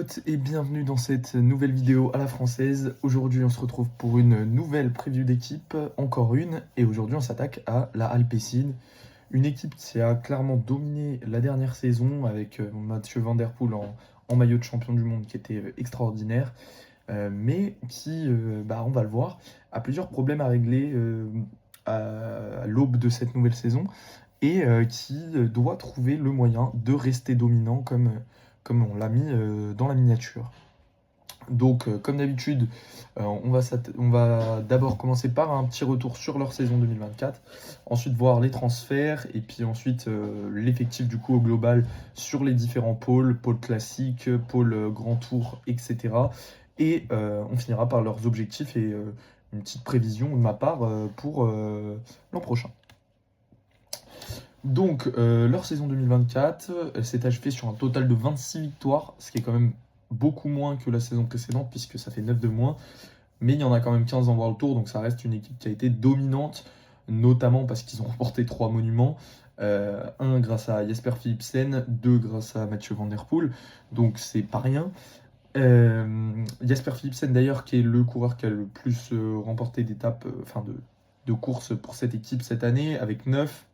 potes et bienvenue dans cette nouvelle vidéo à la française. Aujourd'hui on se retrouve pour une nouvelle preview d'équipe, encore une, et aujourd'hui on s'attaque à la Alpecin, une équipe qui a clairement dominé la dernière saison avec Mathieu Van Der Poel en maillot de champion du monde qui était extraordinaire, mais qui, on va le voir, a plusieurs problèmes à régler à l'aube de cette nouvelle saison et qui doit trouver le moyen de rester dominant comme on l'a mis dans la miniature. Donc, comme d'habitude, on va d'abord commencer par un petit retour sur leur saison 2024, ensuite voir les transferts, et puis ensuite l'effectif du coup au global sur les différents pôles, pôle classique, pôle grand tour, etc. Et on finira par leurs objectifs et une petite prévision de ma part pour l'an prochain. Donc, leur saison 2024 s'est achevée sur un total de 26 victoires, ce qui est quand même beaucoup moins que la saison précédente, puisque ça fait 9 de moins. Mais il y en a quand même 15 en World Tour, donc ça reste une équipe qui a été dominante, notamment parce qu'ils ont remporté 3 monuments. Un grâce à Jasper Philipsen, 2 grâce à Mathieu Van Der Poel, donc c'est pas rien. Jasper Philipsen d'ailleurs, qui est le coureur qui a le plus remporté d'étapes, de courses pour cette équipe cette année, avec 9.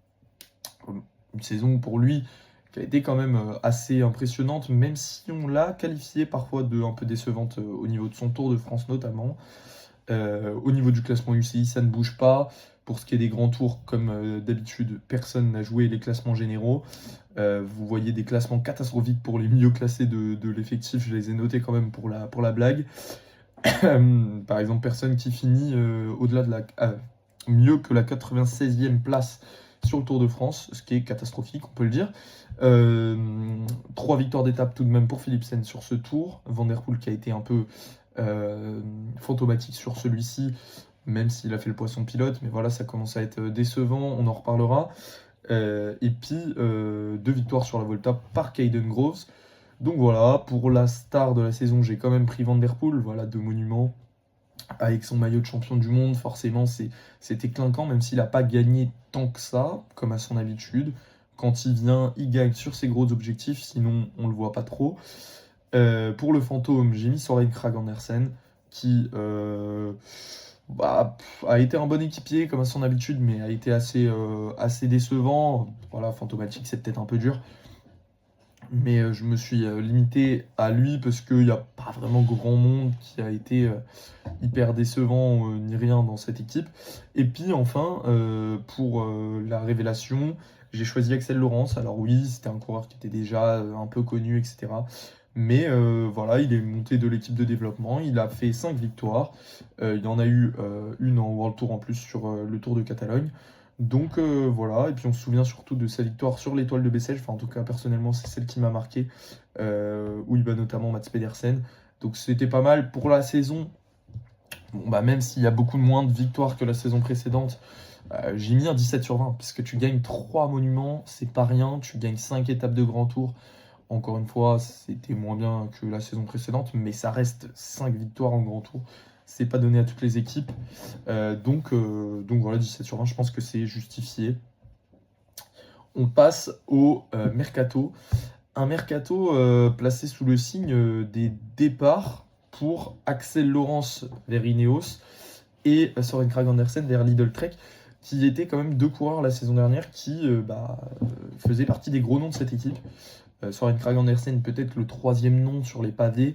Une saison pour lui qui a été quand même assez impressionnante, même si on l'a qualifié parfois de un peu décevante au niveau de son Tour de France notamment. Au niveau du classement UCI, ça ne bouge pas. Pour ce qui est des grands tours, comme d'habitude, personne n'a joué les classements généraux. Vous voyez des classements catastrophiques pour les mieux classés de l'effectif, je les ai notés quand même pour la blague. Par exemple, personne qui finit au-delà de mieux que la 96e place sur le Tour de France, ce qui est catastrophique, on peut le dire. 3 victoires d'étape tout de même pour Philipsen sur ce tour. Van Der Poel qui a été un peu fantomatique sur celui-ci, même s'il a fait le poisson pilote, mais voilà, ça commence à être décevant, on en reparlera. Et puis 2 victoires sur la Volta par Caden Groves. Donc voilà, pour la star de la saison, j'ai quand même pris Van Der Poel, voilà, 2 monuments. Avec son maillot de champion du monde, forcément, c'était clinquant, même s'il n'a pas gagné tant que ça, comme à son habitude. Quand il vient, il gagne sur ses gros objectifs, sinon on ne le voit pas trop. Pour le fantôme, j'ai mis Søren Kragh Andersen, qui a été un bon équipier, comme à son habitude, mais a été assez décevant. Voilà, fantomatique, c'est peut-être un peu dur. Mais je me suis limité à lui parce qu'il n'y a pas vraiment grand monde qui a été hyper décevant ni rien dans cette équipe. Et puis enfin, pour la révélation, j'ai choisi Axel Laurens. Alors oui, c'était un coureur qui était déjà un peu connu, etc. Mais voilà, il est monté de l'équipe de développement, il a fait 5 victoires. Il en a eu une en World Tour en plus sur le Tour de Catalogne. Donc voilà, et puis on se souvient surtout de sa victoire sur l'Étoile de Bessèges, enfin en tout cas personnellement c'est celle qui m'a marqué, où il bat notamment Mats Pedersen. Donc c'était pas mal pour la saison. Bon, même s'il y a beaucoup moins de victoires que la saison précédente, j'ai mis un 17 sur 20, parce que tu gagnes 3 monuments, c'est pas rien, tu gagnes 5 étapes de grand tour. Encore une fois, c'était moins bien que la saison précédente, mais ça reste 5 victoires en grand tour. C'est pas donné à toutes les équipes. Donc voilà, 17 sur 20, je pense que c'est justifié. On passe au mercato. Un mercato placé sous le signe des départs pour Axel Laurens vers Ineos et Søren Kragh Andersen vers Lidl Trek, qui étaient quand même 2 coureurs la saison dernière qui faisaient partie des gros noms de cette équipe. Søren Kragh Andersen, peut-être le 3e nom sur les pavés,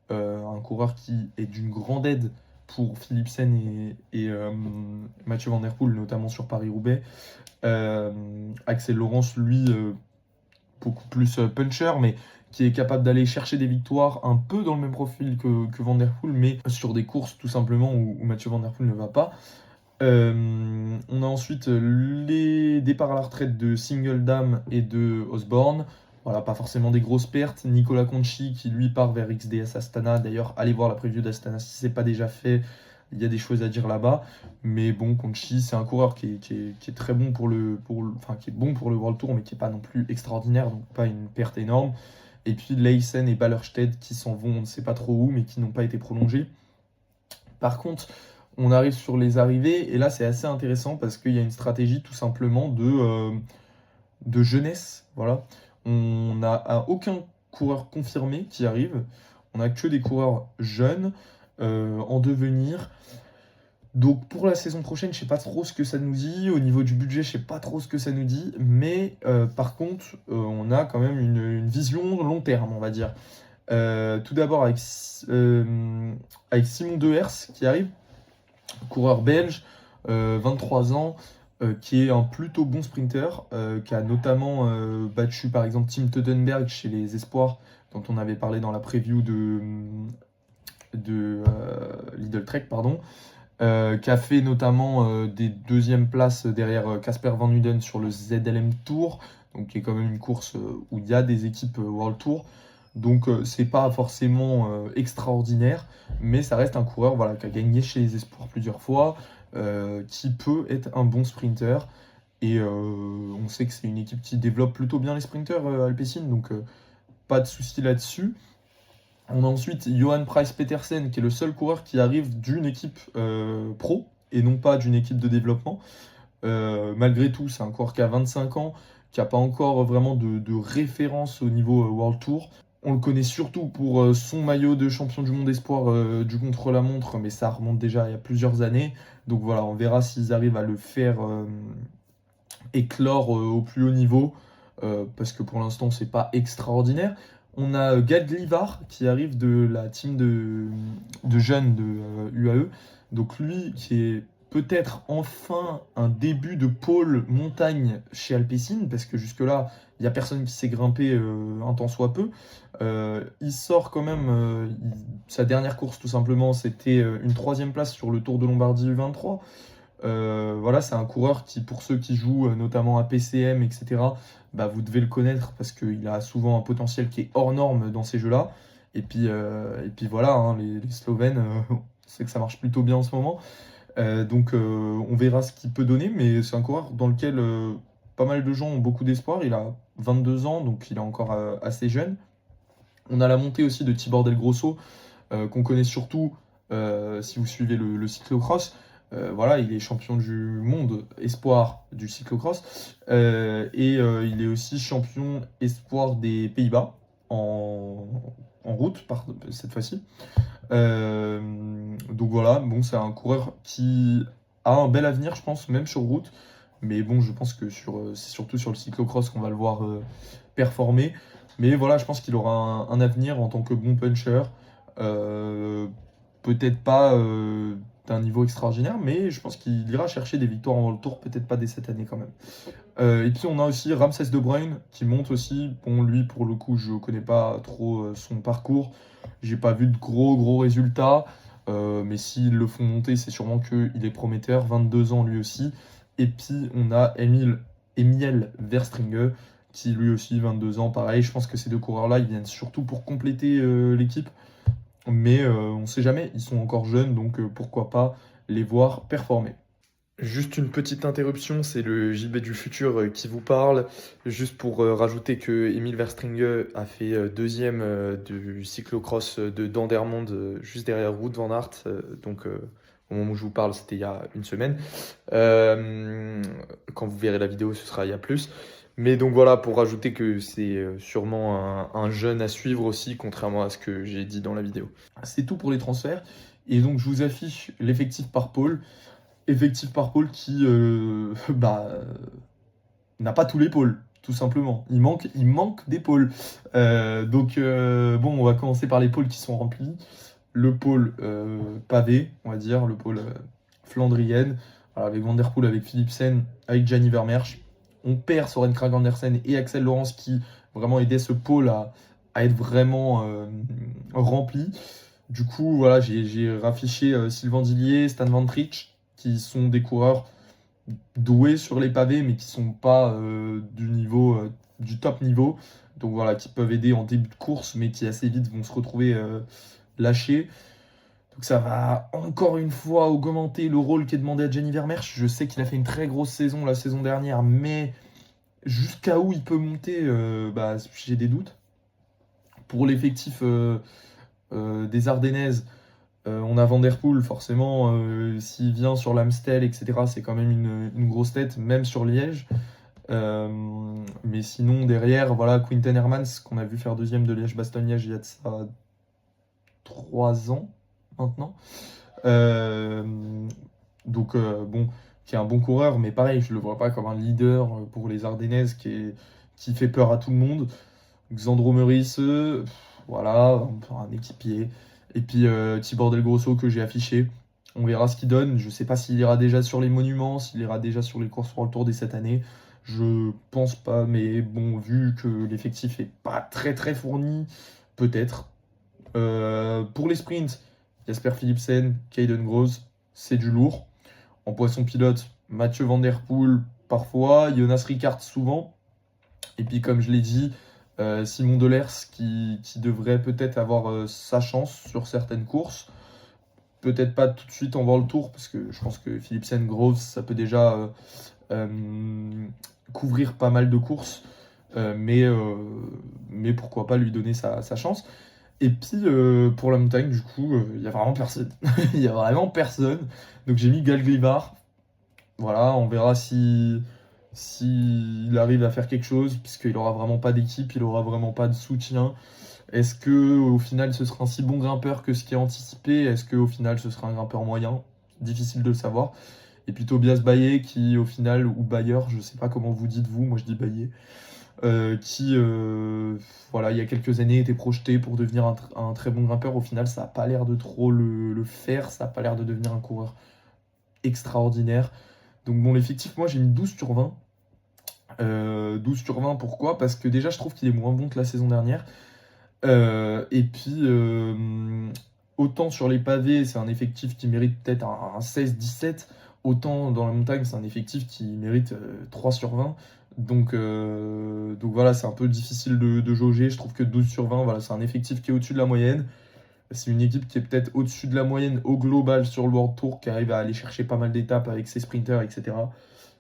un coureur qui est d'une grande aide pour Philipsen et Mathieu Van Der Poel, notamment sur Paris-Roubaix. Axel Laurens, lui, beaucoup plus puncher, mais qui est capable d'aller chercher des victoires un peu dans le même profil que Van Der Poel, mais sur des courses tout simplement où Mathieu Van Der Poel ne va pas. On a ensuite les départs à la retraite de Singeldam et de Osborne. Voilà, pas forcément des grosses pertes. Nicolas Conchi qui lui part vers XDS Astana. D'ailleurs, allez voir la preview d'Astana si c'est pas déjà fait. Il y a des choses à dire là-bas. Mais bon, Conchi, c'est un coureur qui est très bon qui est bon pour le World Tour, mais qui n'est pas non plus extraordinaire, donc pas une perte énorme. Et puis Leysen et Ballerstedt qui s'en vont, on ne sait pas trop où, mais qui n'ont pas été prolongés. Par contre, on arrive sur les arrivées, et là c'est assez intéressant parce qu'il y a une stratégie tout simplement de jeunesse. Voilà. On n'a aucun coureur confirmé qui arrive. On n'a que des coureurs jeunes, en devenir. Donc pour la saison prochaine, je sais pas trop ce que ça nous dit. Au niveau du budget, je sais pas trop ce que ça nous dit. Mais par contre, on a quand même une vision long terme, on va dire. Tout d'abord avec Simon Dehers qui arrive, coureur belge, 23 ans, qui est un plutôt bon sprinter, qui a notamment battu par exemple Tim Teutenberg chez les Espoirs, dont on avait parlé dans la preview de Lidl Trek, pardon. Qui a fait notamment des deuxièmes places derrière Casper Van Uden sur le ZLM Tour, donc qui est quand même une course où il y a des équipes World Tour. Donc c'est pas forcément extraordinaire, mais ça reste un coureur voilà, qui a gagné chez les Espoirs plusieurs fois, qui peut être un bon sprinter. Et on sait que c'est une équipe qui développe plutôt bien les sprinters Alpecin, donc pas de souci là-dessus. On a ensuite Johan Price Petersen, qui est le seul coureur qui arrive d'une équipe pro et non pas d'une équipe de développement. Malgré tout, c'est un coureur qui a 25 ans, qui n'a pas encore vraiment de référence au niveau World Tour. On le connaît surtout pour son maillot de champion du monde espoir du contre-la-montre, mais ça remonte déjà il y a plusieurs années. Donc voilà, on verra s'ils arrivent à le faire éclore au plus haut niveau, parce que pour l'instant, c'est pas extraordinaire. On a Gad Livar qui arrive de la team de jeunes de UAE. Donc lui qui est peut-être enfin un début de pôle montagne chez Alpecin, parce que jusque-là, il n'y a personne qui s'est grimpé un tant soit peu. Il sort quand même, sa dernière course tout simplement, c'était une troisième place sur le Tour de Lombardie U23. Voilà, c'est un coureur qui, pour ceux qui jouent notamment à PCM, etc., bah, vous devez le connaître parce qu'il a souvent un potentiel qui est hors norme dans ces jeux-là. Et puis voilà, hein, les Slovènes, on sait que ça marche plutôt bien en ce moment. Donc on verra ce qu'il peut donner, mais c'est un coureur dans lequel pas mal de gens ont beaucoup d'espoir. Il a 22 ans, donc il est encore assez jeune. On a la montée aussi de Tibor Del Grosso, qu'on connaît surtout si vous suivez le cyclocross. Voilà, il est champion du monde espoir du cyclocross. Et il est aussi champion espoir des Pays-Bas en route cette fois-ci. Donc voilà, bon, c'est un coureur qui a un bel avenir, je pense, même sur route. Mais bon, je pense que c'est surtout sur le cyclocross qu'on va le voir performer. Mais voilà, je pense qu'il aura un avenir en tant que bon puncher. Euh, Peut-être pas d'un niveau extraordinaire, mais je pense qu'il ira chercher des victoires en World Tour, peut-être pas dès cette année quand même. Et puis on a aussi Ramses De Bruyne qui monte aussi. Bon, lui, pour le coup, je connais pas trop son parcours. J'ai pas vu de gros résultats. Mais s'ils le font monter, c'est sûrement qu'il est prometteur. 22 ans lui aussi. Et puis on a Emile Verstringe qui lui aussi 22 ans. Pareil, je pense que ces deux coureurs-là, ils viennent surtout pour compléter l'équipe. Mais on ne sait jamais, ils sont encore jeunes, donc pourquoi pas les voir performer. Juste une petite interruption, c'est le JB du futur qui vous parle. Juste pour rajouter que Emile Verstringe a fait deuxième du cyclocross de Dendermonde, juste derrière Wout van Aert. Donc au moment où je vous parle, c'était il y a une semaine. Quand vous verrez la vidéo, ce sera il y a plus. Mais donc voilà, pour rajouter que c'est sûrement un jeune à suivre aussi, contrairement à ce que j'ai dit dans la vidéo. C'est tout pour les transferts. Et donc je vous affiche l'effectif par pôle. Effectif par pôle qui n'a pas tous les pôles, tout simplement. Il manque des pôles. Bon, on va commencer par les pôles qui sont remplis. Le pôle pavé, on va dire, le pôle flandrienne, avec Van Der Poel, avec Philipsen, avec Gianni Vermeersch. On perd Soren Kragh Andersen et Axel Laurence qui vraiment aidaient ce pôle à être vraiment rempli. Du coup, voilà, j'ai raffiché Sylvain Dillier, Stan Van Tricht, qui sont des coureurs doués sur les pavés, mais qui sont pas du top niveau. Donc voilà, qui peuvent aider en début de course, mais qui assez vite vont se retrouver lâchés. Donc ça va encore une fois augmenter le rôle qui est demandé à Gianni Vermeersch. Je sais qu'il a fait une très grosse saison la saison dernière, mais jusqu'à où il peut monter, j'ai des doutes. Pour l'effectif des Ardennaises, on a Van Der Poel, forcément, s'il vient sur l'Amstel, etc., c'est quand même une grosse tête, même sur Liège. Mais sinon, derrière, voilà, Quinten Hermans, qu'on a vu faire deuxième de Liège-Bastogne-Liège il y a de ça 3 ans maintenant. Euh, bon, qui est un bon coureur, mais pareil, je le vois pas comme un leader pour les Ardennaises qui fait peur à tout le monde. Xandro Meurice, voilà, un équipier. Et puis Tibor Del Grosso que j'ai affiché. On verra ce qu'il donne. Je sais pas s'il ira déjà sur les monuments, s'il ira déjà sur les courses pour le Tour dès cette année. Je pense pas, mais bon, vu que l'effectif est pas très très fourni, peut-être. Pour les sprints, Jasper Philipsen, Caden Groves, c'est du lourd. En poisson pilote, Mathieu Van Der Poel parfois, Jonas Ricard souvent. Et puis comme je l'ai dit, Simon Delers qui devrait peut-être avoir sa chance sur certaines courses. Peut-être pas tout de suite en voir le tour, parce que je pense que Philipsen, Groves, ça peut déjà couvrir pas mal de courses. Mais pourquoi pas lui donner sa chance. Et puis pour la montagne, du coup, il y a vraiment personne. Il y a vraiment personne. Donc j'ai mis Galglivar. Voilà, on verra s'il arrive à faire quelque chose, puisqu'il aura vraiment pas d'équipe, il aura vraiment pas de soutien. Est-ce que au final ce sera un si bon grimpeur que ce qui est anticipé? Est-ce que au final ce sera un grimpeur moyen? Difficile de le savoir. Et puis Tobias Bayer qui au final, ou Bayer, je sais pas comment vous dites vous, moi je dis Bayer, qui voilà, il y a quelques années était projeté pour devenir un très bon grimpeur. Au final ça n'a pas l'air de trop le faire, ça n'a pas l'air de devenir un coureur extraordinaire. Donc bon, l'effectif, moi j'ai mis 12 sur 20. 12 sur 20, pourquoi? Parce que déjà je trouve qu'il est moins bon que la saison dernière. Et puis, autant sur les pavés, c'est un effectif qui mérite peut-être un 16-17, autant dans la montagne, c'est un effectif qui mérite 3 sur 20. Donc voilà, c'est un peu difficile de jauger. Je trouve que 12 sur 20, voilà, c'est un effectif qui est au-dessus de la moyenne. C'est une équipe qui est peut-être au-dessus de la moyenne au global sur le World Tour, qui arrive à aller chercher pas mal d'étapes avec ses sprinters, etc.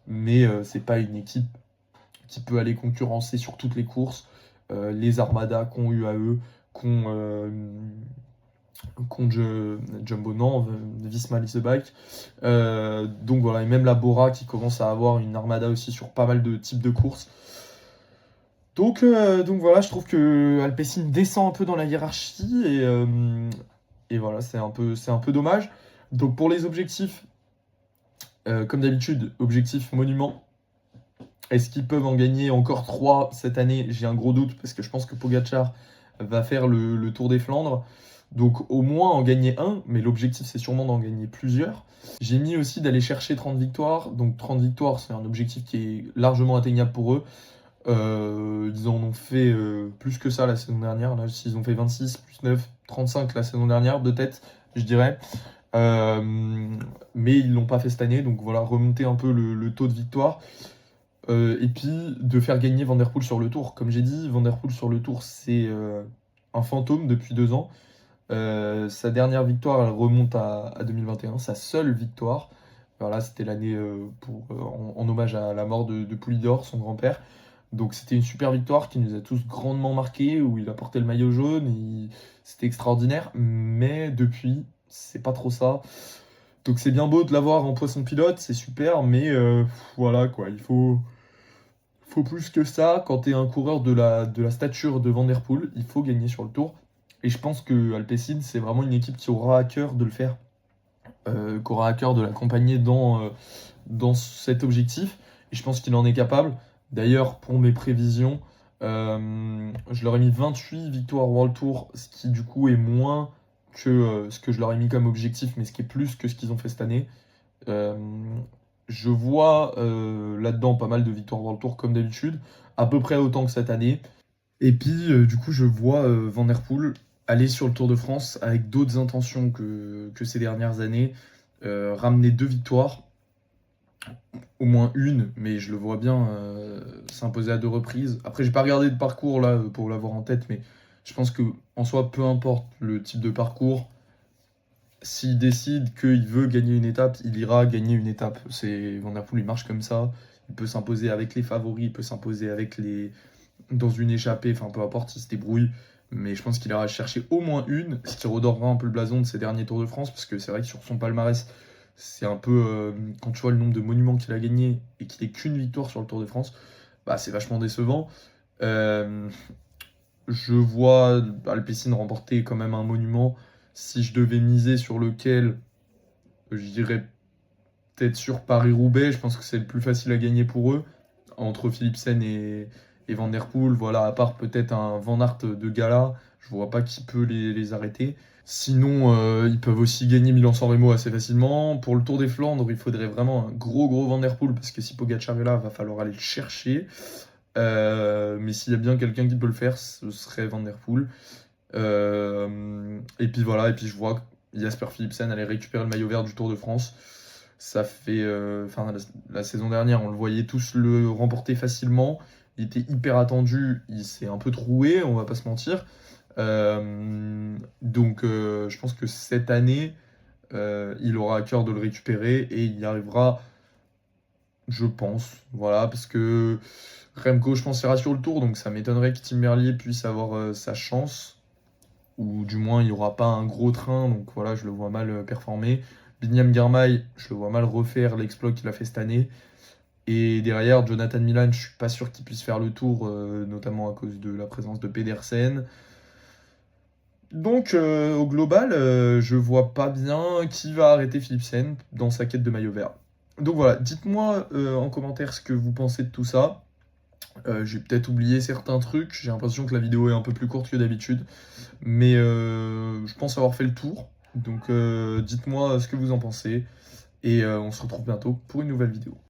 Mais c'est pas une équipe qui peut aller concurrencer sur toutes les courses. Les armadas qu'ont UAE, qu'ont Jumbo, non, Visma Leasebike. Donc voilà, et même la Bora qui commence à avoir une armada aussi sur pas mal de types de courses. Donc voilà, je trouve que Alpecin descend un peu dans la hiérarchie et voilà, c'est un peu dommage. Donc pour les objectifs, comme d'habitude, objectif monument. Est-ce qu'ils peuvent en gagner encore 3 cette année? J'ai un gros doute parce que je pense que Pogacar va faire le Tour des Flandres. Donc au moins en gagner un, mais l'objectif c'est sûrement d'en gagner plusieurs. J'ai mis aussi d'aller chercher 30 victoires. Donc 30 victoires, c'est un objectif qui est largement atteignable pour eux. Ils en ont fait plus que ça la saison dernière. Là, ils ont fait 26, plus 9, 35 la saison dernière, de tête, je dirais. Mais ils l'ont pas fait cette année. Donc voilà, remonter un peu le taux de victoire. Et puis de faire gagner Van Der Poel sur le Tour. Comme j'ai dit, Van Der Poel sur le Tour, c'est un fantôme depuis 2 ans. Sa dernière victoire, elle remonte à 2021, sa seule victoire. Voilà, c'était l'année en hommage à la mort de Poulidor, son grand-père. Donc c'était une super victoire qui nous a tous grandement marqués, où il a porté le maillot jaune, c'était extraordinaire. Mais depuis, c'est pas trop ça. Donc c'est bien beau de l'avoir en poisson pilote, c'est super, mais voilà quoi, faut plus que ça. Quand tu es un coureur de la stature de Van Der Poel, il faut gagner sur le Tour. Et je pense que Alpecin, c'est vraiment une équipe qui aura à cœur de le faire, qui aura à cœur de l'accompagner dans cet objectif. Et je pense qu'il en est capable. D'ailleurs, pour mes prévisions, je leur ai mis 28 victoires World Tour, ce qui du coup est moins que ce que je leur ai mis comme objectif, mais ce qui est plus que ce qu'ils ont fait cette année. Euh, je vois là-dedans pas mal de victoires World Tour comme d'habitude, à peu près autant que cette année. Et puis du coup je vois Van Der Poel aller sur le Tour de France avec d'autres intentions que ces dernières années, ramener 2 victoires, au moins une, mais je le vois bien s'imposer à 2 reprises. Après j'ai pas regardé de parcours là pour l'avoir en tête, mais je pense que en soi peu importe le type de parcours, s'il décide qu'il veut gagner une étape, il ira gagner une étape. Van Der Poel, il marche comme ça. Il peut s'imposer avec les favoris, il peut s'imposer dans une échappée, enfin peu importe, il se débrouille. Mais je pense qu'il ira chercher au moins une, ce qui redorera un peu le blason de ses derniers Tours de France, parce que c'est vrai que sur son palmarès, c'est un peu, quand tu vois le nombre de monuments qu'il a gagné et qu'il n'ait qu'une victoire sur le Tour de France, bah, c'est vachement décevant. Euh, je vois Alpecin remporter quand même un monument, Si je devais miser sur lequel, je dirais peut-être sur Paris-Roubaix. Je pense que c'est le plus facile à gagner pour eux, entre Philipsen et Van Der Poel. Voilà, à part peut-être un Van Aert de gala, je vois pas qui peut les arrêter. Sinon, ils peuvent aussi gagner Milan-San Remo assez facilement. Pour le Tour des Flandres, il faudrait vraiment un gros Van Der Poel, parce que si Pogacar est là, va falloir aller le chercher. Mais s'il y a bien quelqu'un qui peut le faire, ce serait Van Der Poel. Et puis voilà, et puis je vois que Jasper Philipsen allait récupérer le maillot vert du Tour de France. Ça fait, enfin, la saison dernière, on le voyait tous le remporter facilement. Il était hyper attendu, il s'est un peu troué, on va pas se mentir. Donc, je pense que cette année, il aura à cœur de le récupérer et il y arrivera, je pense. Voilà, parce que Remco, je pense, ira sur le Tour, donc ça m'étonnerait que Tim Merlier puisse avoir sa chance. Ou du moins, il n'y aura pas un gros train, donc voilà, je le vois mal performer. Binyam Girmay, je le vois mal refaire l'exploit qu'il a fait cette année. Et derrière, Jonathan Milan, je suis pas sûr qu'il puisse faire le tour, notamment à cause de la présence de Pedersen. Donc, au global, je vois pas bien qui va arrêter Philipsen dans sa quête de maillot vert. Donc voilà, dites-moi en commentaire ce que vous pensez de tout ça. J'ai peut-être oublié certains trucs, j'ai l'impression que la vidéo est un peu plus courte que d'habitude, mais je pense avoir fait le tour. Donc dites-moi ce que vous en pensez, et on se retrouve bientôt pour une nouvelle vidéo.